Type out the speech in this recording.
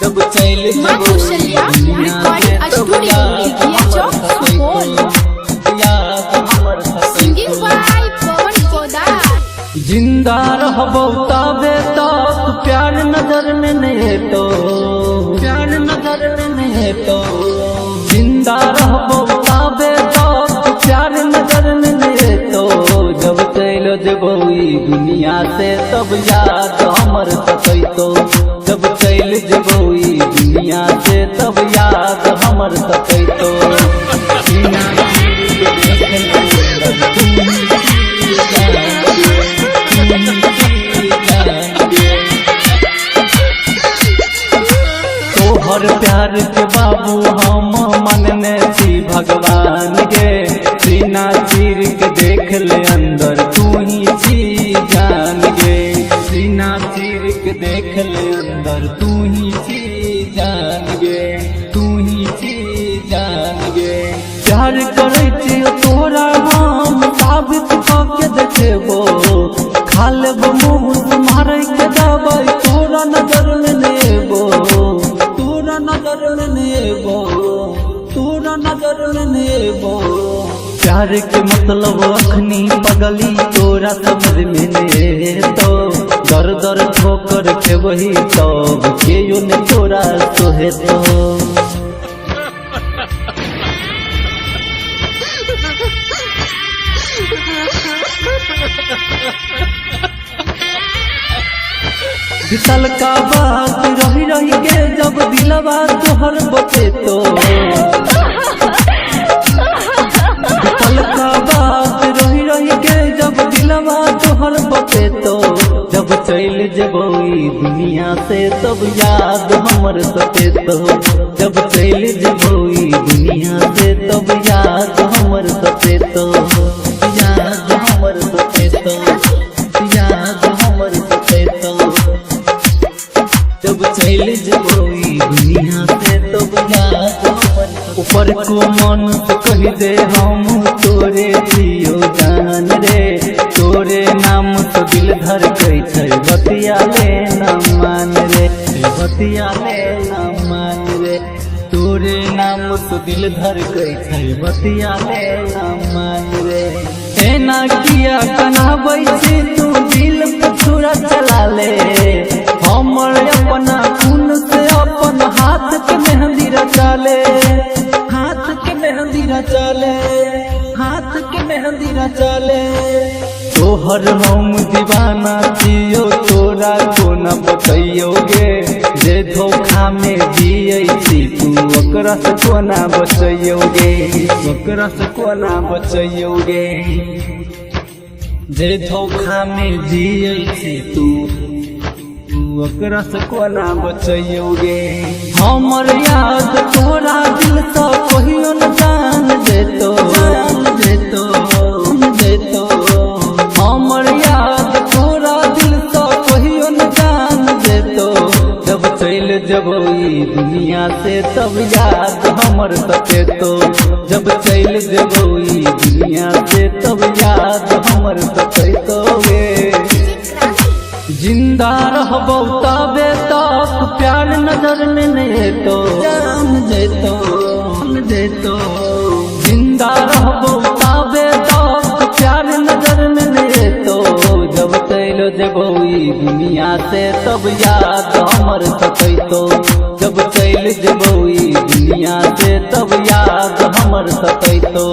जब चल माँ कौशल्या रिकॉर्डिंग स्टूडियो लिखिया चौक सुपौल। सिंगिंग बाय पवन पोद्दार। जिंदा रहबो तबे तक प्यार नजर में नहीं तो, प्यार नजर में नहीं तो। जिंदा रहबो तबे तक प्यार नजर में नहीं तो। जब चल जेबो ई दुनिया से तब याद हमर सतैतो। जब चल जेबो ई दुनिया से तब याद हमर सतैतो। तोहर प्यार के बाबू हम मनने छी भगवान के। सीना चीर के देख ले अंदर तू ही छी जान गे। सीना चीर के देख ले अंदर तू ही छी जान गे। तू ही छी जान गे। प्यार करे छियो तोरा हम साबित करके देखेबो। खा लेबो मुँह तुम्हारे के दवाई तोरा नजर में नेबो। तोरा नजर में नेबो। तोरा नजर में नेबो। प्यार के मतलब अखनी पगली तोरा समझ में ने तो। दर दर ठोकर के वही तब के यो ने तोरा सोहे तो। बितल का बात रही रही के जब दिलवा तोहर बचे तो। बितल का बात रही रही के जब दिलवा तोहर बचे तो। जब चल जेबो ई दुनिया से तब याद हमर सते तो। जब चल जेबो ई दुनिया से तब याद हमर सते तो। याद हमर सते तो। याद हमर सते तो। जब चल जेबो ई दुनिया से तब याद हमर। ऊपर को मन से कह दे हम तोरे जियो जान रे। तोरे नाम तो दिल धर गई छै बतिया ले न मान रे। बतिया ले न मान रे। तोरे नाम तो दिल धर गई छै बतिया ले न मान रे। एना किया कनाबै छी तू दिल पे छुरा चला ले। हमर अपना खून से अपन हाथ के मेहंदी रचा ले। हाथ के मेहंदी रचा ले। हाथ के मेहंदी रचा ले। तोहर हम दीवाना छियो तोरा को न बतैयोगे। जे धोखा में जियै छी तू ओकरा से कोना बचैयोगे। ओकरा से कोना बचैयोगे। जे धोखा में जियै छी तू ओकरा से कोना बचैयोगे। हमर याद तोरा दिल से कहियो न जान देतो। जान देतो। देतो। हमर याद तोरा दिल से कहियो न जान देतो। जब चल जेबो ई दुनिया से तब याद हमर सतेतो। जब चल जेबो ई दुनिया से तब याद हमर सतेतो गे। जिंदा रहबो तबे तक प्यार नजर में नहीं तो। जान देतो। देतो। जिंदा रहबो तबे तक प्यार नजर में नहीं तो। जब चल जेबो ई दुनिया से तब याद हमर सतैतो। जब चल जेबो ई दुनिया से तब याद हमर सतैतो।